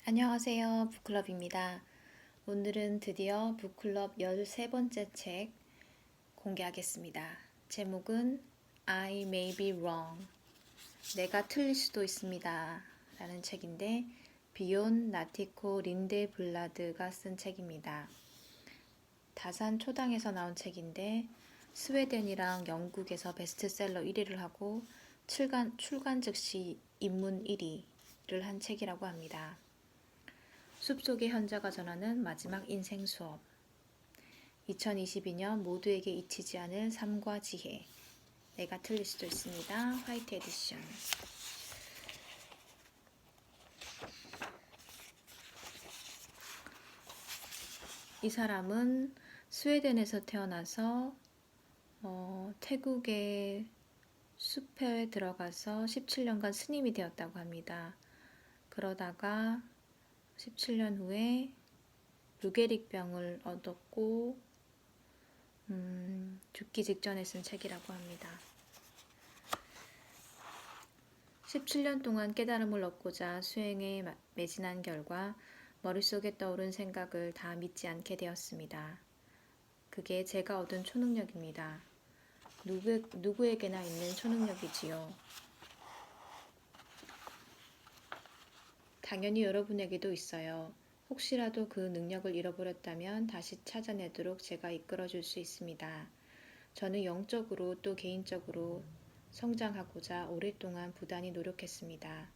안녕하세요. 북클럽입니다. 오늘은 드디어 북클럽 13번째 책 공개하겠습니다. 제목은 I may be wrong. 내가 틀릴 수도 있습니다. 라는 책인데 비온 나티코 린데블라드가 쓴 책입니다. 다산 초당에서 나온 책인데 스웨덴이랑 영국에서 베스트셀러 1위를 하고 출간 즉시 입문 1위를 한 책이라고 합니다. 숲속의 현자가 전하는 마지막 인생 수업 2022년 모두에게 잊히지 않을 삶과 지혜 내가 틀릴 수도 있습니다. 화이트 에디션. 이 사람은 스웨덴에서 태어나서 태국의 숲에 들어가서 17년간 스님이 되었다고 합니다. 그러다가 17년 후에 루게릭병을 얻었고 죽기 직전에 쓴 책이라고 합니다. 17년 동안 깨달음을 얻고자 수행에 매진한 결과 머릿속에 떠오른 생각을 다 믿지 않게 되었습니다. 그게 제가 얻은 초능력입니다. 누구에게나 있는 초능력이지요. 당연히 여러분에게도 있어요. 혹시라도 그 능력을 잃어버렸다면 다시 찾아내도록 제가 이끌어줄 수 있습니다. 저는 영적으로 또 개인적으로 성장하고자 오랫동안 부단히 노력했습니다.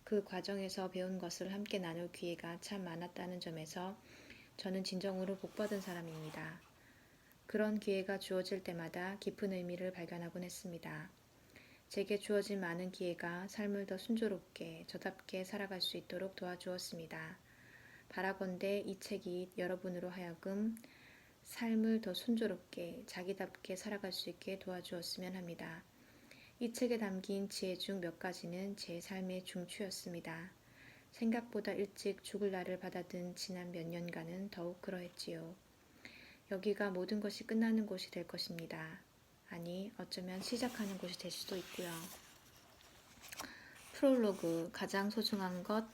그 과정에서 배운 것을 함께 나눌 기회가 참 많았다는 점에서 저는 진정으로 복받은 사람입니다. 그런 기회가 주어질 때마다 깊은 의미를 발견하곤 했습니다. 제게 주어진 많은 기회가 삶을 더 순조롭게 저답게 살아갈 수 있도록 도와주었습니다. 바라건대 이 책이 여러분으로 하여금 삶을 더 순조롭게 자기답게 살아갈 수 있게 도와주었으면 합니다. 이 책에 담긴 지혜 중 몇 가지는 제 삶의 중추였습니다. 생각보다 일찍 죽을 날을 받아든 지난 몇 년간은 더욱 그러했지요. 여기가 모든 것이 끝나는 곳이 될 것입니다. 아니, 어쩌면 시작하는 곳이 될 수도 있고요. 프롤로그, 가장 소중한 것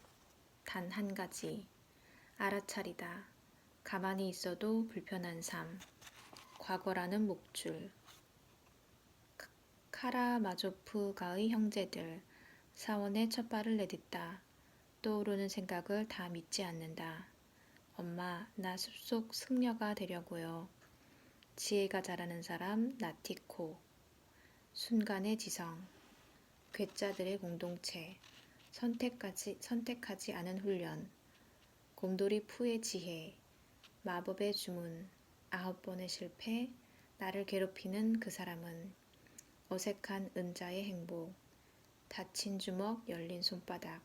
단 한 가지. 알아차리다. 가만히 있어도 불편한 삶. 과거라는 목줄. 카라마조프가의 형제들. 사원의 첫 발을 내딛다. 떠오르는 생각을 다 믿지 않는다. 엄마, 나 숲속 승려가 되려고요. 지혜가 자라는 사람 나티코. 순간의 지성. 괴짜들의 공동체. 선택하지 않은 훈련. 곰돌이 푸의 지혜. 마법의 주문. 9번의 실패. 나를 괴롭히는 그 사람은. 어색한 은자의 행복. 다친 주먹 열린 손바닥.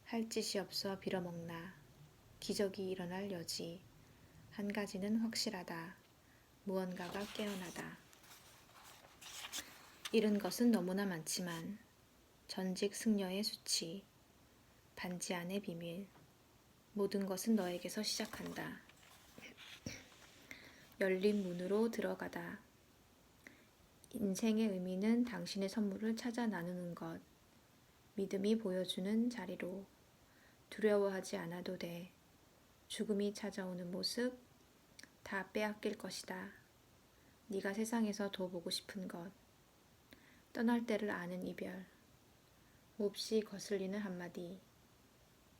할 짓이 없어 빌어먹나. 기적이 일어날 여지. 한 가지는 확실하다. 무언가가 깨어나다. 잃은 것은 너무나 많지만 전직 승려의 수치. 반지 안의 비밀. 모든 것은 너에게서 시작한다. 열린 문으로 들어가다. 인생의 의미는 당신의 선물을 찾아 나누는 것. 믿음이 보여주는 자리로. 두려워하지 않아도 돼. 죽음이 찾아오는 모습. 다 빼앗길 것이다. 네가 세상에서 더 보고 싶은 것. 떠날 때를 아는 이별. 몹시 거슬리는 한마디.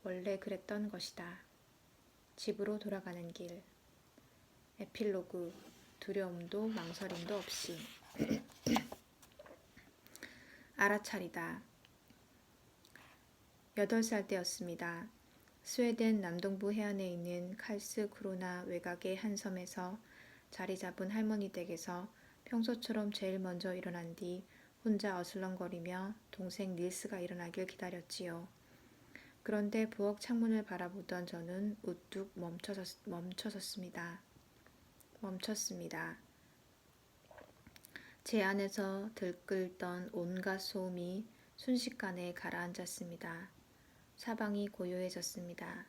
원래 그랬던 것이다. 집으로 돌아가는 길. 에필로그. 두려움도 망설임도 없이. 알아차리다. 8살 때였습니다. 스웨덴 남동부 해안에 있는 칼스크로나 외곽의 한 섬에서 자리 잡은 할머니 댁에서 평소처럼 제일 먼저 일어난 뒤 혼자 어슬렁거리며 동생 닐스가 일어나길 기다렸지요. 그런데 부엌 창문을 바라보던 저는 우뚝 멈췄습니다. 제 안에서 들끓던 온갖 소음이 순식간에 가라앉았습니다. 사방이 고요해졌습니다.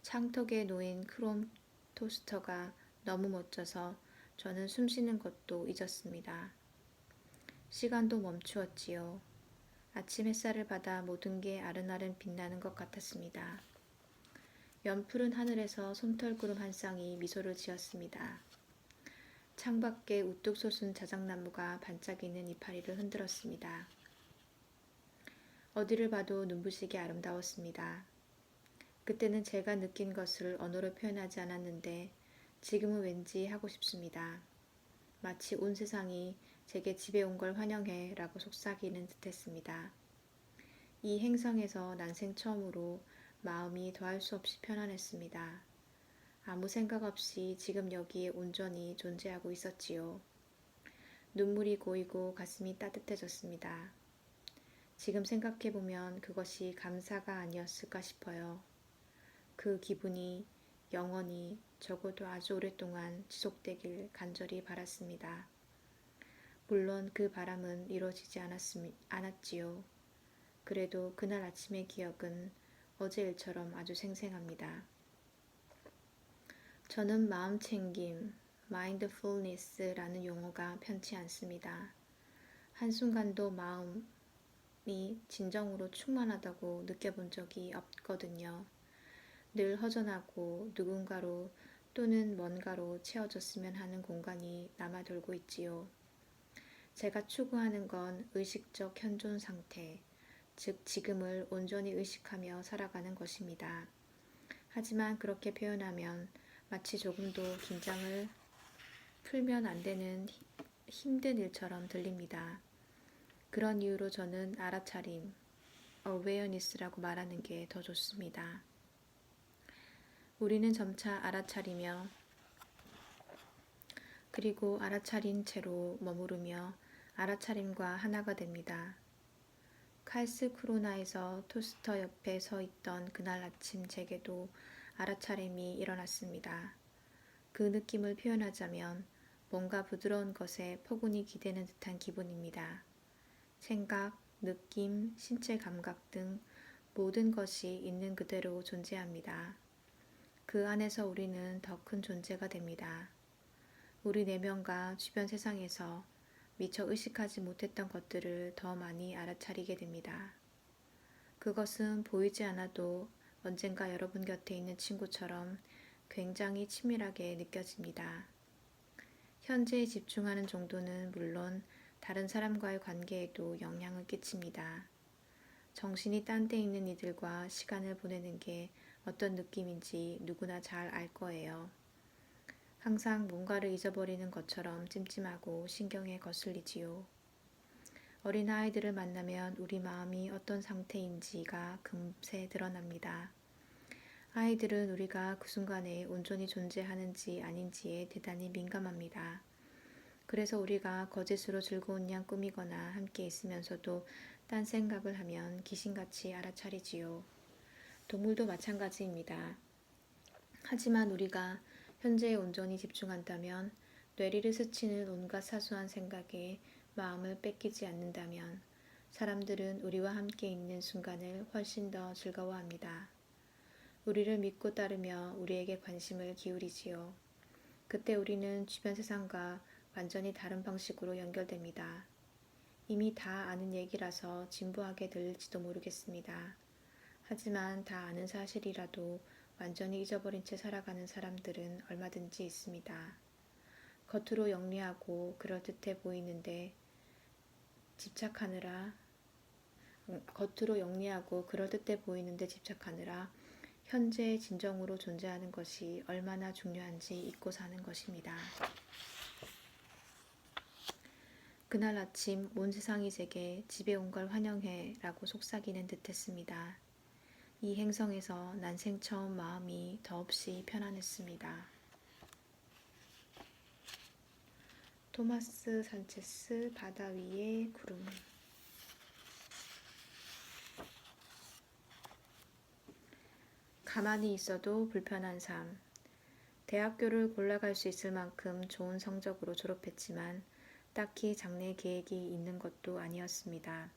창턱에 놓인 크롬 토스터가 너무 멋져서 저는 숨쉬는 것도 잊었습니다. 시간도 멈추었지요. 아침 햇살을 받아 모든 게 아른아른 빛나는 것 같았습니다. 연푸른 하늘에서 솜털구름 한 쌍이 미소를 지었습니다. 창밖에 우뚝 솟은 자작나무가 반짝이는 이파리를 흔들었습니다. 어디를 봐도 눈부시게 아름다웠습니다. 그때는 제가 느낀 것을 언어로 표현하지 않았는데 지금은 왠지 하고 싶습니다. 마치 온 세상이 제게 집에 온 걸 환영해 라고 속삭이는 듯했습니다. 이 행성에서 난생 처음으로 마음이 더할 수 없이 편안했습니다. 아무 생각 없이 지금 여기에 온전히 존재하고 있었지요. 눈물이 고이고 가슴이 따뜻해졌습니다. 지금 생각해보면 그것이 감사가 아니었을까 싶어요. 그 기분이 영원히 적어도 아주 오랫동안 지속되길 간절히 바랐습니다. 물론 그 바람은 이루어지지 않았지요. 그래도 그날 아침의 기억은 어제 일처럼 아주 생생합니다. 저는 마음챙김, mindfulness라는 용어가 편치 않습니다. 한순간도 마음이 진정으로 충만하다고 느껴본 적이 없거든요. 늘 허전하고 누군가로 또는 뭔가로 채워졌으면 하는 공간이 남아 돌고 있지요. 제가 추구하는 건 의식적 현존 상태, 즉 지금을 온전히 의식하며 살아가는 것입니다. 하지만 그렇게 표현하면 마치 조금도 긴장을 풀면 안 되는 힘든 일처럼 들립니다. 그런 이유로 저는 알아차림, awareness라고 말하는 게 더 좋습니다. 우리는 점차 알아차리며 그리고 알아차린 채로 머무르며 알아차림과 하나가 됩니다. 칼스크로나에서 토스터 옆에 서 있던 그날 아침 제게도 알아차림이 일어났습니다. 그 느낌을 표현하자면 뭔가 부드러운 것에 포근히 기대는 듯한 기분입니다. 생각, 느낌, 신체 감각 등 모든 것이 있는 그대로 존재합니다. 그 안에서 우리는 더 큰 존재가 됩니다. 우리 내면과 주변 세상에서 미처 의식하지 못했던 것들을 더 많이 알아차리게 됩니다. 그것은 보이지 않아도 언젠가 여러분 곁에 있는 친구처럼 굉장히 친밀하게 느껴집니다. 현재에 집중하는 정도는 물론 다른 사람과의 관계에도 영향을 끼칩니다. 정신이 딴 데 있는 이들과 시간을 보내는 게 어떤 느낌인지 누구나 잘 알 거예요. 항상 뭔가를 잊어버리는 것처럼 찜찜하고 신경에 거슬리지요. 어린아이들을 만나면 우리 마음이 어떤 상태인지가 금세 드러납니다. 아이들은 우리가 그 순간에 온전히 존재하는지 아닌지에 대단히 민감합니다. 그래서 우리가 거짓으로 즐거운 양 꾸미거나 함께 있으면서도 딴 생각을 하면 귀신같이 알아차리지요. 동물도 마찬가지입니다. 하지만 우리가 현재에 온전히 집중한다면, 뇌리를 스치는 온갖 사소한 생각에 마음을 뺏기지 않는다면 사람들은 우리와 함께 있는 순간을 훨씬 더 즐거워합니다. 우리를 믿고 따르며 우리에게 관심을 기울이지요. 그때 우리는 주변 세상과 완전히 다른 방식으로 연결됩니다. 이미 다 아는 얘기라서 진부하게 들릴지도 모르겠습니다. 하지만 다 아는 사실이라도 완전히 잊어버린 채 살아가는 사람들은 얼마든지 있습니다. 겉으로 영리하고 그럴듯해 보이는데 집착하느라 현재의 진정으로 존재하는 것이 얼마나 중요한지 잊고 사는 것입니다. 그날 아침 온 세상이 제게 집에 온 걸 환영해 라고 속삭이는 듯했습니다. 이 행성에서 난생 처음 마음이 더없이 편안했습니다. 토마스 산체스 바다 위의 구름. 가만히 있어도 불편한 삶. 대학교를 골라갈 수 있을 만큼 좋은 성적으로 졸업했지만 딱히 장래 계획이 있는 것도 아니었습니다.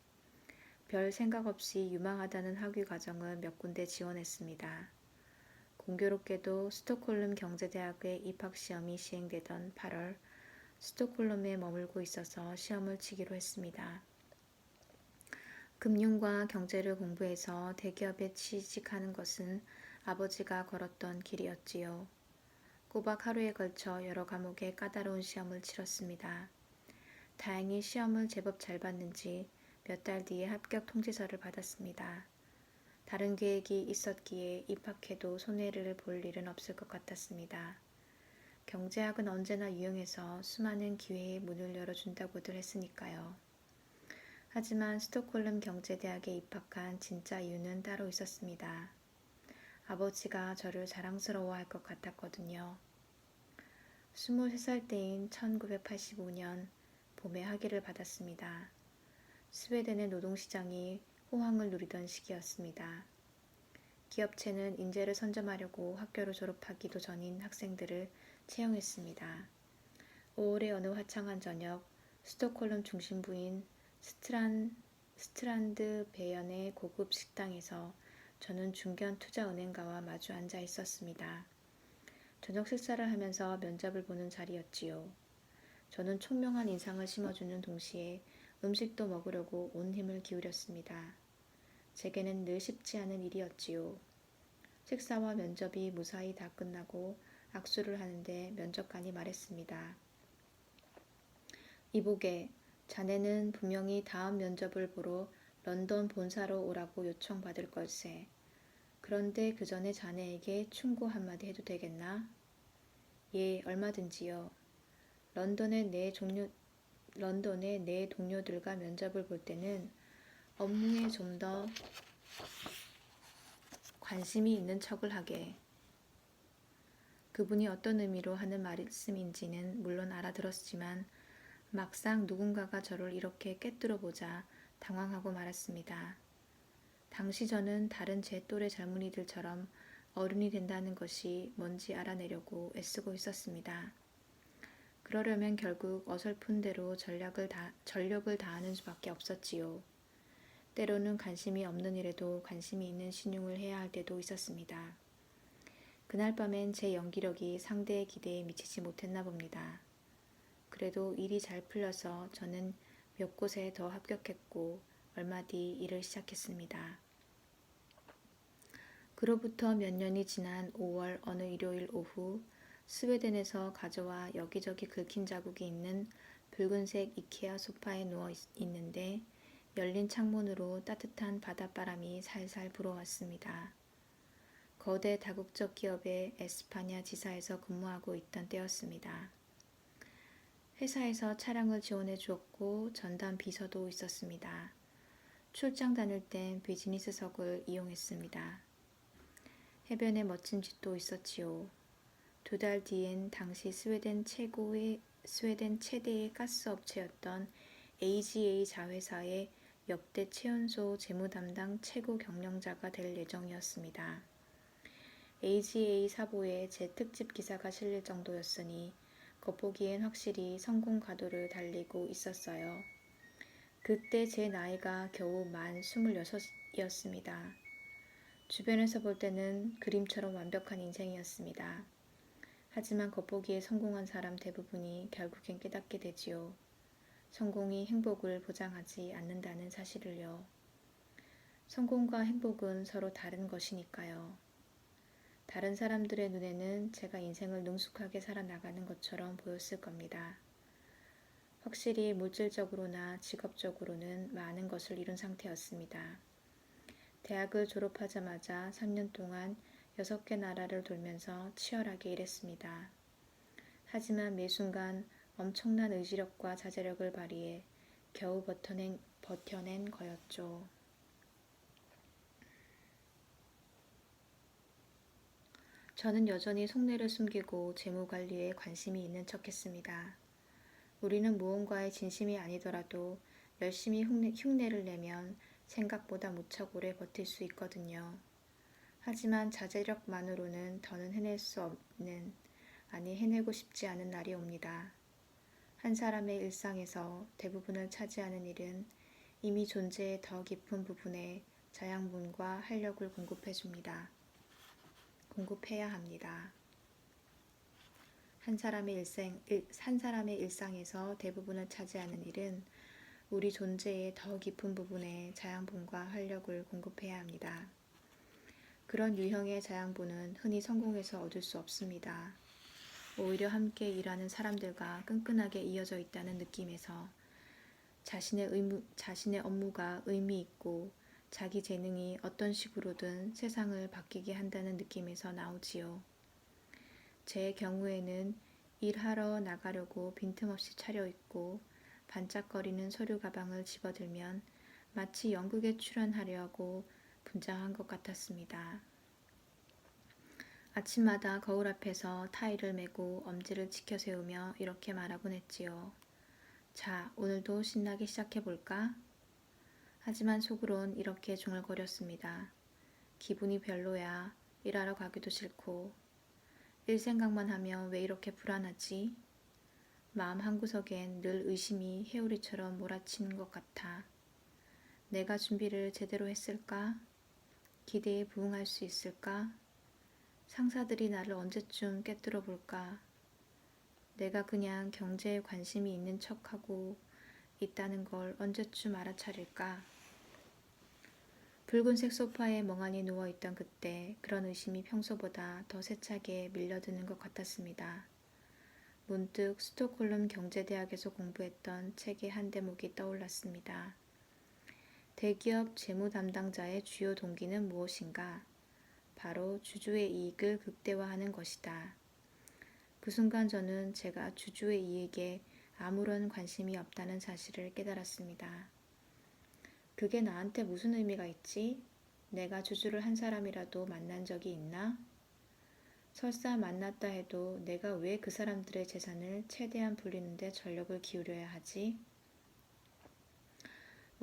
별 생각 없이 유망하다는 학위 과정을 몇 군데 지원했습니다. 공교롭게도 스톡홀름 경제대학의 입학시험이 시행되던 8월, 스톡홀름에 머물고 있어서 시험을 치기로 했습니다. 금융과 경제를 공부해서 대기업에 취직하는 것은 아버지가 걸었던 길이었지요. 꼬박 하루에 걸쳐 여러 과목의 까다로운 시험을 치렀습니다. 다행히 시험을 제법 잘 봤는지 몇 달 뒤에 합격 통지서를 받았습니다. 다른 계획이 있었기에 입학해도 손해를 볼 일은 없을 것 같았습니다. 경제학은 언제나 유용해서 수많은 기회의 문을 열어준다고들 했으니까요. 하지만 스톡홀름 경제대학에 입학한 진짜 이유는 따로 있었습니다. 아버지가 저를 자랑스러워할 것 같았거든요. 23살 때인 1985년 봄에 학위를 받았습니다. 스웨덴의 노동시장이 호황을 누리던 시기였습니다. 기업체는 인재를 선점하려고 학교를 졸업하기도 전인 학생들을 채용했습니다. 5월의 어느 화창한 저녁, 스톡홀름 중심부인 스트란드 배연의 고급 식당에서 저는 중견 투자은행가와 마주 앉아 있었습니다. 저녁 식사를 하면서 면접을 보는 자리였지요. 저는 총명한 인상을 심어주는 동시에 음식도 먹으려고 온 힘을 기울였습니다. 제게는 늘 쉽지 않은 일이었지요. 식사와 면접이 무사히 다 끝나고 악수를 하는데 면접관이 말했습니다. 이보게, 자네는 분명히 다음 면접을 보러 런던 본사로 오라고 요청받을 걸세. 그런데 그 전에 자네에게 충고 한마디 해도 되겠나? 예, 얼마든지요. 런던의 내 동료들과 면접을 볼 때는 업무에 좀 더 관심이 있는 척을 하게. 그분이 어떤 의미로 하는 말씀인지는 물론 알아들었지만 막상 누군가가 저를 이렇게 꿰뚫어 보자 당황하고 말았습니다. 당시 저는 다른 제 또래 젊은이들처럼 어른이 된다는 것이 뭔지 알아내려고 애쓰고 있었습니다. 그러려면 결국 어설픈 대로 전력을 다하는 수밖에 없었지요. 때로는 관심이 없는 일에도 관심이 있는 신용을 해야 할 때도 있었습니다. 그날 밤엔 제 연기력이 상대의 기대에 미치지 못했나 봅니다. 그래도 일이 잘 풀려서 저는 몇 곳에 더 합격했고 얼마 뒤 일을 시작했습니다. 그로부터 몇 년이 지난 5월 어느 일요일 오후 스웨덴에서 가져와 여기저기 긁힌 자국이 있는 붉은색 이케아 소파에 누워 있는데 열린 창문으로 따뜻한 바닷바람이 살살 불어왔습니다. 거대 다국적 기업의 에스파냐 지사에서 근무하고 있던 때였습니다. 회사에서 차량을 지원해 주었고 전담 비서도 있었습니다. 출장 다닐 땐 비즈니스석을 이용했습니다. 해변에 멋진 집도 있었지요. 2달 뒤엔 당시 스웨덴 최대의 가스 업체였던 AGA 자회사의 역대 최연소 재무 담당 최고 경영자가 될 예정이었습니다. AGA 사보에 제 특집 기사가 실릴 정도였으니 겉보기엔 확실히 성공 가도를 달리고 있었어요. 그때 제 나이가 겨우 만 26이었습니다. 주변에서 볼 때는 그림처럼 완벽한 인생이었습니다. 하지만 겉보기에 성공한 사람 대부분이 결국엔 깨닫게 되지요. 성공이 행복을 보장하지 않는다는 사실을요. 성공과 행복은 서로 다른 것이니까요. 다른 사람들의 눈에는 제가 인생을 능숙하게 살아나가는 것처럼 보였을 겁니다. 확실히 물질적으로나 직업적으로는 많은 것을 이룬 상태였습니다. 대학을 졸업하자마자 3년 동안 6개 나라를 돌면서 치열하게 일했습니다. 하지만 매 순간 엄청난 의지력과 자제력을 발휘해 겨우 버텨낸 거였죠. 저는 여전히 속내를 숨기고 재무관리에 관심이 있는 척했습니다. 우리는 무언가에 진심이 아니더라도 열심히 흉내를 내면 생각보다 무척 오래 버틸 수 있거든요. 하지만 자제력만으로는 더는 해내고 싶지 않은 날이 옵니다. 한 사람의 일상에서 대부분을 차지하는 일은 이미 존재의 더 깊은 부분에 자양분과 활력을 공급해야 합니다. 한 사람의 일상에서 대부분을 차지하는 일은 우리 존재의 더 깊은 부분에 자양분과 활력을 공급해야 합니다. 그런 유형의 자양분은 흔히 성공해서 얻을 수 없습니다. 오히려 함께 일하는 사람들과 끈끈하게 이어져 있다는 느낌에서 자신의 업무가 의미 있고 자기 재능이 어떤 식으로든 세상을 바뀌게 한다는 느낌에서 나오지요. 제 경우에는 일하러 나가려고 빈틈없이 차려입고 반짝거리는 서류 가방을 집어들면 마치 연극에 출연하려고 분장한 것 같았습니다. 아침마다 거울 앞에서 타일을 메고 엄지를 치켜 세우며 이렇게 말하곤 했지요. 자, 오늘도 신나게 시작해볼까? 하지만 속으론 이렇게 중얼거렸습니다. 기분이 별로야. 일하러 가기도 싫고. 일 생각만 하면 왜 이렇게 불안하지? 마음 한구석엔 늘 의심이 해오리처럼 몰아치는 것 같아. 내가 준비를 제대로 했을까? 기대에 부응할 수 있을까? 상사들이 나를 언제쯤 꿰뚫어 볼까? 내가 그냥 경제에 관심이 있는 척하고 있다는 걸 언제쯤 알아차릴까? 붉은색 소파에 멍하니 누워있던 그때 그런 의심이 평소보다 더 세차게 밀려드는 것 같았습니다. 문득 스톡홀름 경제대학에서 공부했던 책의 한 대목이 떠올랐습니다. 대기업 재무 담당자의 주요 동기는 무엇인가? 바로 주주의 이익을 극대화하는 것이다. 그 순간 저는 제가 주주의 이익에 아무런 관심이 없다는 사실을 깨달았습니다. 그게 나한테 무슨 의미가 있지? 내가 주주를 한 사람이라도 만난 적이 있나? 설사 만났다 해도 내가 왜 그 사람들의 재산을 최대한 불리는 데 전력을 기울여야 하지?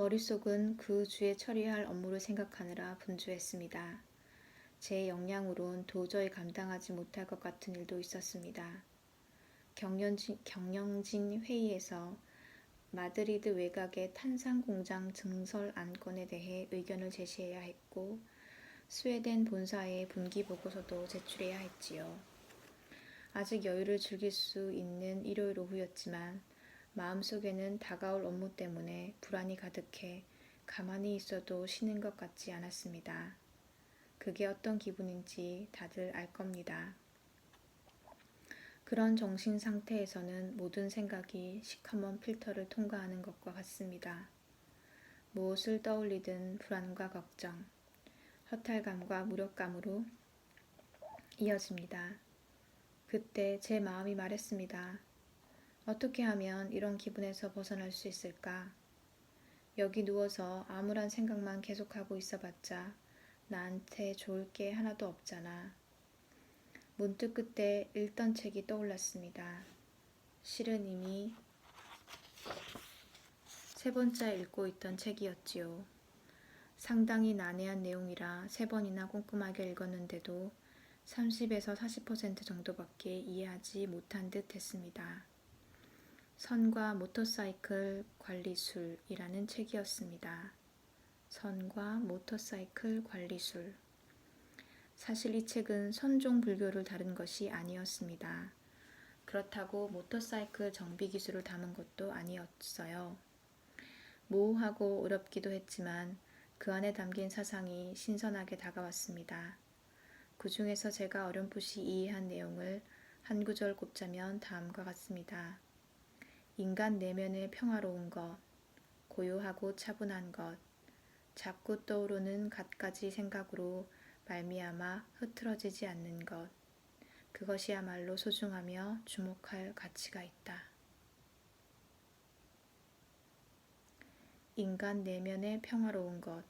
머릿속은 그 주에 처리할 업무를 생각하느라 분주했습니다. 제 역량으론 도저히 감당하지 못할 것 같은 일도 있었습니다. 경영진 회의에서 마드리드 외곽의 탄산 공장 증설 안건에 대해 의견을 제시해야 했고 스웨덴 본사의 분기 보고서도 제출해야 했지요. 아직 여유를 즐길 수 있는 일요일 오후였지만 마음속에는 다가올 업무 때문에 불안이 가득해 가만히 있어도 쉬는 것 같지 않았습니다. 그게 어떤 기분인지 다들 알 겁니다. 그런 정신 상태에서는 모든 생각이 시커먼 필터를 통과하는 것과 같습니다. 무엇을 떠올리든 불안과 걱정, 허탈감과 무력감으로 이어집니다. 그때 제 마음이 말했습니다. 어떻게 하면 이런 기분에서 벗어날 수 있을까? 여기 누워서 아무런 생각만 계속하고 있어봤자 나한테 좋을 게 하나도 없잖아. 문득 그때 읽던 책이 떠올랐습니다. 실은 이미 세 번째 읽고 있던 책이었지요. 상당히 난해한 내용이라 세 번이나 꼼꼼하게 읽었는데도 30에서 40% 정도밖에 이해하지 못한 듯 했습니다. 선과 모터사이클 관리술이라는 책이었습니다. 선과 모터사이클 관리술. 사실 이 책은 선종 불교를 다룬 것이 아니었습니다. 그렇다고 모터사이클 정비 기술을 담은 것도 아니었어요. 모호하고 어렵기도 했지만 그 안에 담긴 사상이 신선하게 다가왔습니다. 그 중에서 제가 어렴풋이 이해한 내용을 한 구절 꼽자면 다음과 같습니다. 인간 내면의 평화로운 것, 고요하고 차분한 것, 자꾸 떠오르는 갖가지 생각으로 말미암아 흐트러지지 않는 것, 그것이야말로 소중하며 주목할 가치가 있다. 인간 내면의 평화로운 것,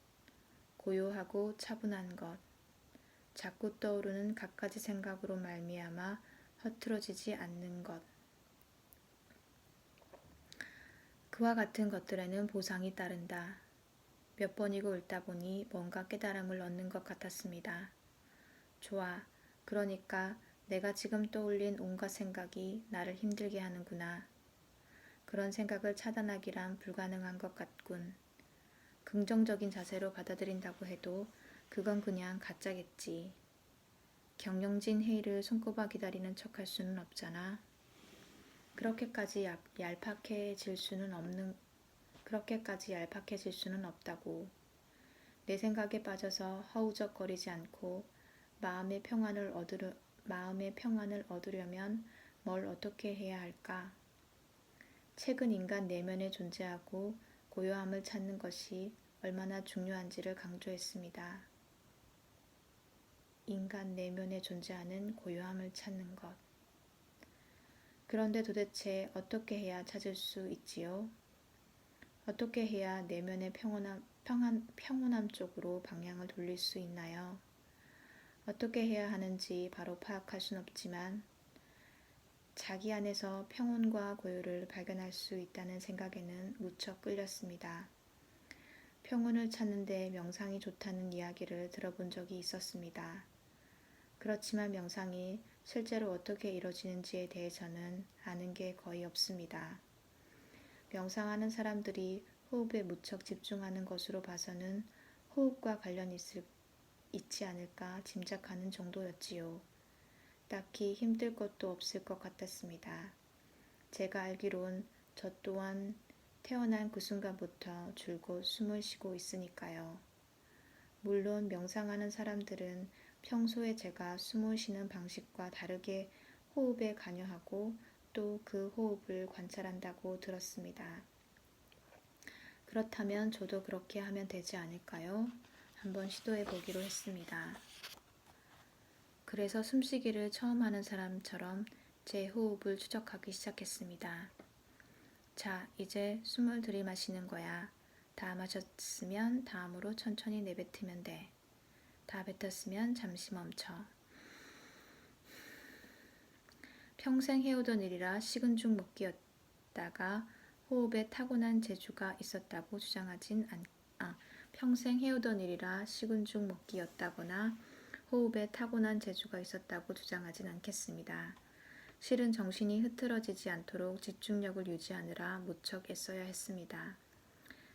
고요하고 차분한 것, 자꾸 떠오르는 갖가지 생각으로 말미암아 흐트러지지 않는 것. 그와 같은 것들에는 보상이 따른다. 몇 번이고 읽다 보니 뭔가 깨달음을 얻는 것 같았습니다. 좋아. 그러니까 내가 지금 떠올린 온갖 생각이 나를 힘들게 하는구나. 그런 생각을 차단하기란 불가능한 것 같군. 긍정적인 자세로 받아들인다고 해도 그건 그냥 가짜겠지. 경영진 회의를 손꼽아 기다리는 척할 수는 없잖아. 그렇게까지 얄팍해질 수는 없다고. 내 생각에 빠져서 허우적거리지 않고 마음의 평안을 얻으려면 뭘 어떻게 해야 할까? 책은 인간 내면에 존재하고 고요함을 찾는 것이 얼마나 중요한지를 강조했습니다. 인간 내면에 존재하는 고요함을 찾는 것. 그런데 도대체 어떻게 해야 찾을 수 있지요? 어떻게 해야 내면의 평온함 쪽으로 방향을 돌릴 수 있나요? 어떻게 해야 하는지 바로 파악할 순 없지만 자기 안에서 평온과 고요를 발견할 수 있다는 생각에는 무척 끌렸습니다. 평온을 찾는데 명상이 좋다는 이야기를 들어본 적이 있었습니다. 그렇지만 명상이 실제로 어떻게 이루어지는지에 대해서는 아는 게 거의 없습니다. 명상하는 사람들이 호흡에 무척 집중하는 것으로 봐서는 호흡과 관련이 있지 않을까 짐작하는 정도였지요. 딱히 힘들 것도 없을 것 같았습니다. 제가 알기론 저 또한 태어난 그 순간부터 줄곧 숨을 쉬고 있으니까요. 물론 명상하는 사람들은 평소에 제가 숨을 쉬는 방식과 다르게 호흡에 관여하고 또 그 호흡을 관찰한다고 들었습니다. 그렇다면 저도 그렇게 하면 되지 않을까요? 한번 시도해 보기로 했습니다. 그래서 숨쉬기를 처음 하는 사람처럼 제 호흡을 추적하기 시작했습니다. 자, 이제 숨을 들이마시는 거야. 다 마셨으면 다음으로 천천히 내뱉으면 돼. 다 뱉었으면 잠시 멈춰. 평생 해오던 일이라 식은 죽 먹기였다가 호흡에 타고난 재주가 있었다고 평생 해오던 일이라 식은 죽 먹기였다거나 호흡에 타고난 재주가 있었다고 주장하진 않겠습니다. 실은 정신이 흐트러지지 않도록 집중력을 유지하느라 무척 애써야 했습니다.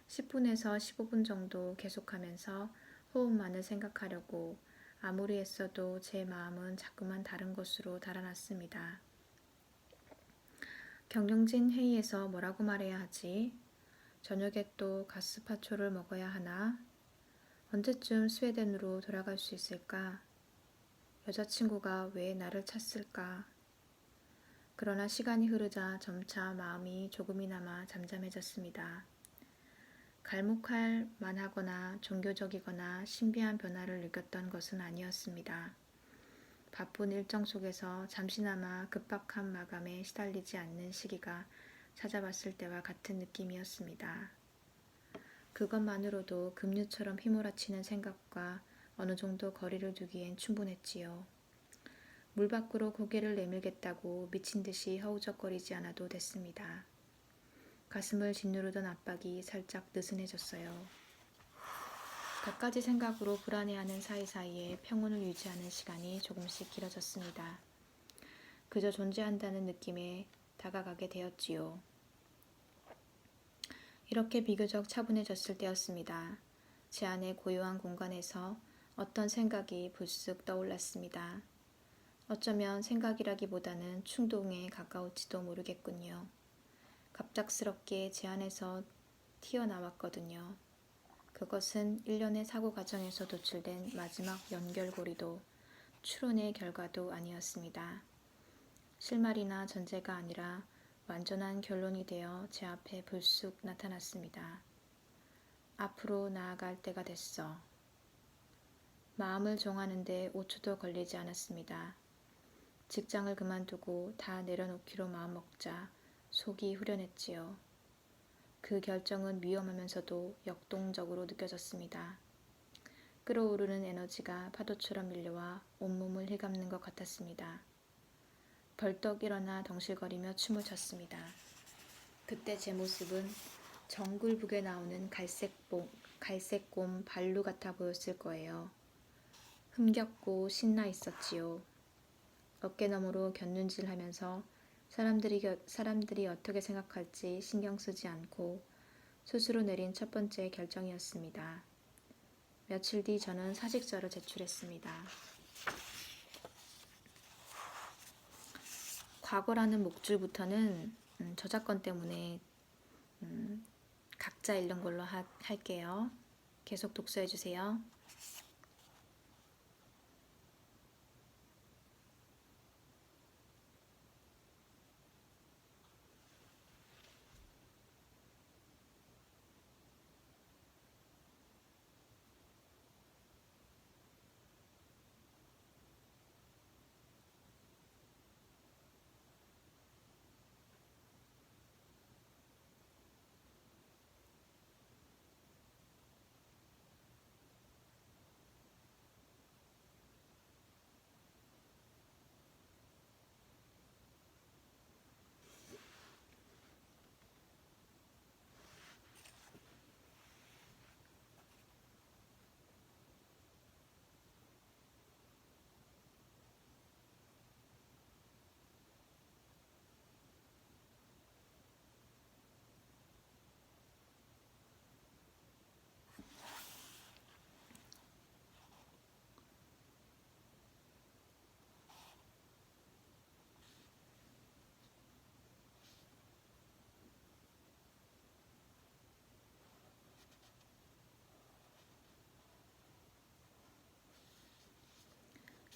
10분에서 15분 정도 계속하면서 호흡만을 생각하려고 아무리 애써도 제 마음은 자꾸만 다른 곳으로 달아났습니다. 경영진 회의에서 뭐라고 말해야 하지? 저녁에 또 가스파초를 먹어야 하나? 언제쯤 스웨덴으로 돌아갈 수 있을까? 여자친구가 왜 나를 찾을까? 그러나 시간이 흐르자 점차 마음이 조금이나마 잠잠해졌습니다. 갈목할 만하거나 종교적이거나 신비한 변화를 느꼈던 것은 아니었습니다. 바쁜 일정 속에서 잠시나마 급박한 마감에 시달리지 않는 시기가 찾아왔을 때와 같은 느낌이었습니다. 그것만으로도 급류처럼 휘몰아치는 생각과 어느 정도 거리를 두기엔 충분했지요. 물 밖으로 고개를 내밀겠다고 미친 듯이 허우적거리지 않아도 됐습니다. 가슴을 짓누르던 압박이 살짝 느슨해졌어요. 갖가지 생각으로 불안해하는 사이사이에 평온을 유지하는 시간이 조금씩 길어졌습니다. 그저 존재한다는 느낌에 다가가게 되었지요. 이렇게 비교적 차분해졌을 때였습니다. 제 안의 고요한 공간에서 어떤 생각이 불쑥 떠올랐습니다. 어쩌면 생각이라기보다는 충동에 가까울지도 모르겠군요. 갑작스럽게 제 안에서 튀어나왔거든요. 그것은 일련의 사고 과정에서 도출된 마지막 연결고리도 추론의 결과도 아니었습니다. 실말이나 전제가 아니라 완전한 결론이 되어 제 앞에 불쑥 나타났습니다. 앞으로 나아갈 때가 됐어. 마음을 정하는데 5초도 걸리지 않았습니다. 직장을 그만두고 다 내려놓기로 마음먹자 속이 후련했지요. 그 결정은 위험하면서도 역동적으로 느껴졌습니다. 끓어오르는 에너지가 파도처럼 밀려와 온몸을 휘감는 것 같았습니다. 벌떡 일어나 덩실거리며 춤을 췄습니다. 그때 제 모습은 정글북에 나오는 갈색곰 발루 같아 보였을 거예요. 흥겹고 신나 있었지요. 어깨너머로 곁눈질하면서 사람들이 어떻게 생각할지 신경 쓰지 않고 스스로 내린 첫 번째 결정이었습니다. 며칠 뒤 저는 사직서를 제출했습니다. 과거라는 목줄부터는 저작권 때문에 각자 읽는 걸로 할게요. 계속 독서해주세요.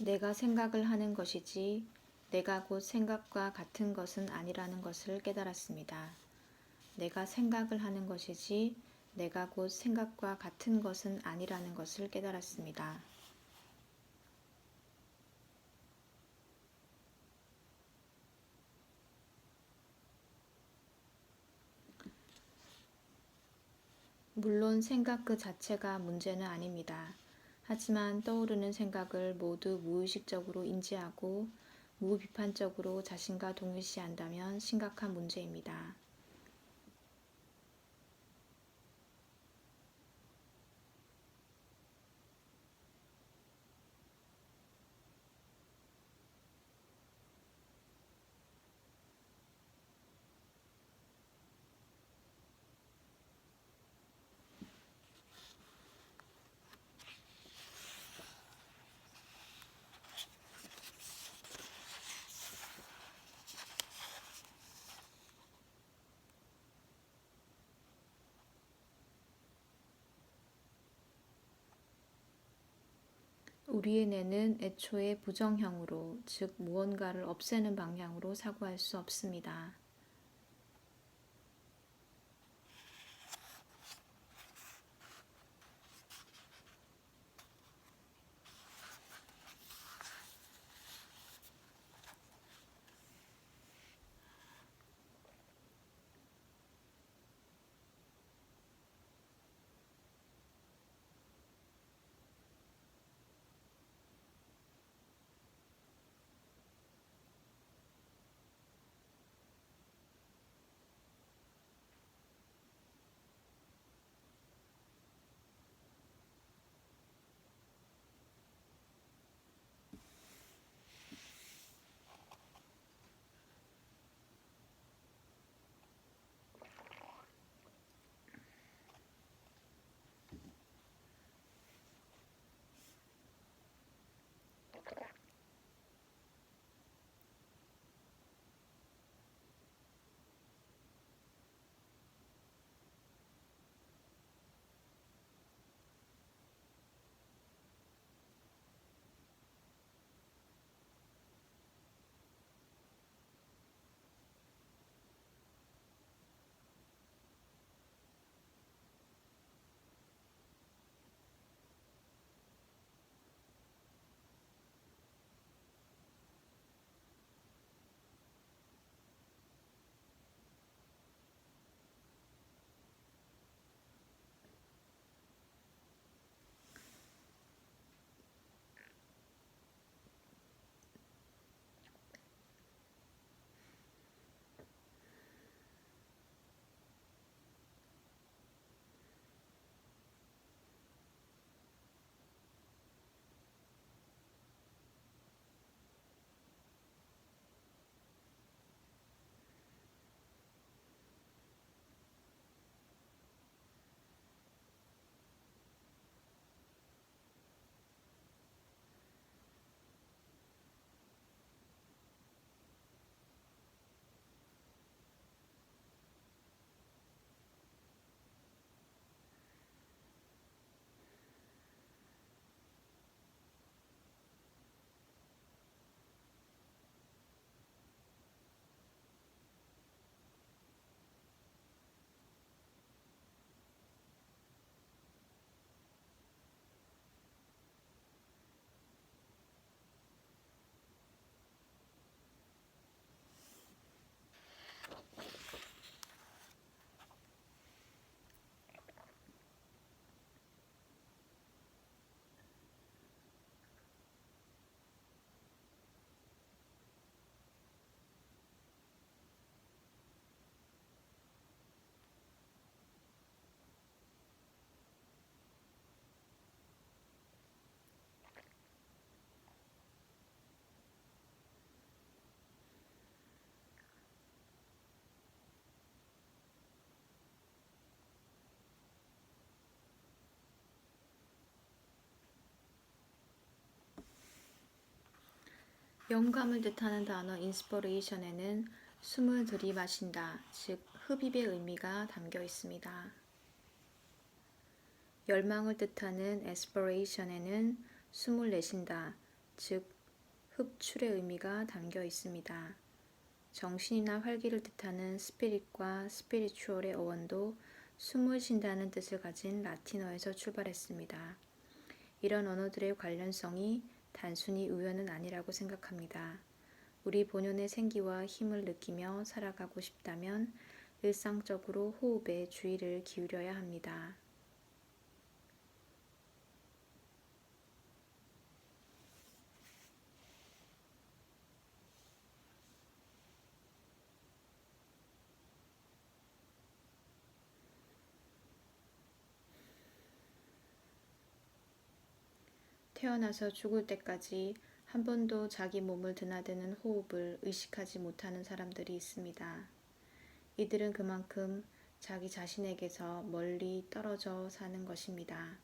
내가 생각을 하는 것이지 내가 곧 생각과 같은 것은 아니라는 것을 깨달았습니다. 내가 생각을 하는 것이지 내가 곧 생각과 같은 것은 아니라는 것을 깨달았습니다. 물론 생각 그 자체가 문제는 아닙니다. 하지만 떠오르는 생각을 모두 무의식적으로 인지하고 무비판적으로 자신과 동일시한다면 심각한 문제입니다. 우리의 뇌는 애초에 부정형으로, 즉 무언가를 없애는 방향으로 사고할 수 없습니다. 영감을 뜻하는 단어 인스퍼레이션에는 숨을 들이마신다, 즉 흡입의 의미가 담겨 있습니다. 열망을 뜻하는 에스퍼레이션에는 숨을 내쉰다, 즉 흡출의 의미가 담겨 있습니다. 정신이나 활기를 뜻하는 스피릿과 스피리추얼의 어원도 숨을 쉰다는 뜻을 가진 라틴어에서 출발했습니다. 이런 언어들의 관련성이 단순히 우연은 아니라고 생각합니다. 우리 본연의 생기와 힘을 느끼며 살아가고 싶다면 일상적으로 호흡에 주의를 기울여야 합니다. 태어나서 죽을 때까지 한 번도 자기 몸을 드나드는 호흡을 의식하지 못하는 사람들이 있습니다. 이들은 그만큼 자기 자신에게서 멀리 떨어져 사는 것입니다.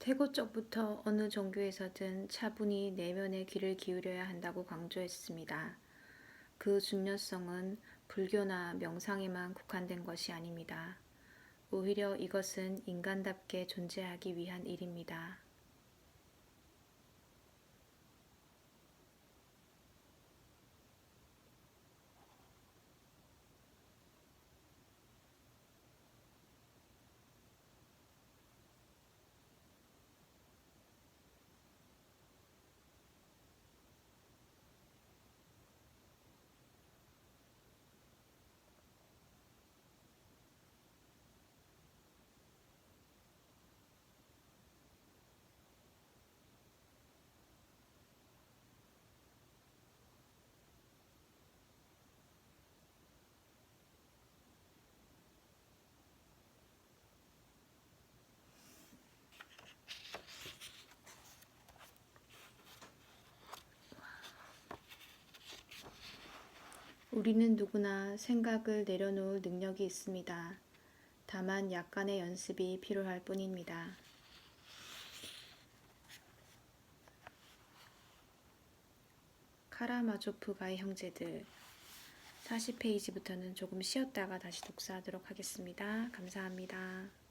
태고적부터 어느 종교에서든 차분히 내면의 귀를 기울여야 한다고 강조했습니다. 그 중요성은 불교나 명상에만 국한된 것이 아닙니다. 오히려 이것은 인간답게 존재하기 위한 일입니다. 우리는 누구나 생각을 내려놓을 능력이 있습니다. 다만 약간의 연습이 필요할 뿐입니다. 카라마조프가의 형제들 40페이지부터는 조금 쉬었다가 다시 독서하도록 하겠습니다. 감사합니다.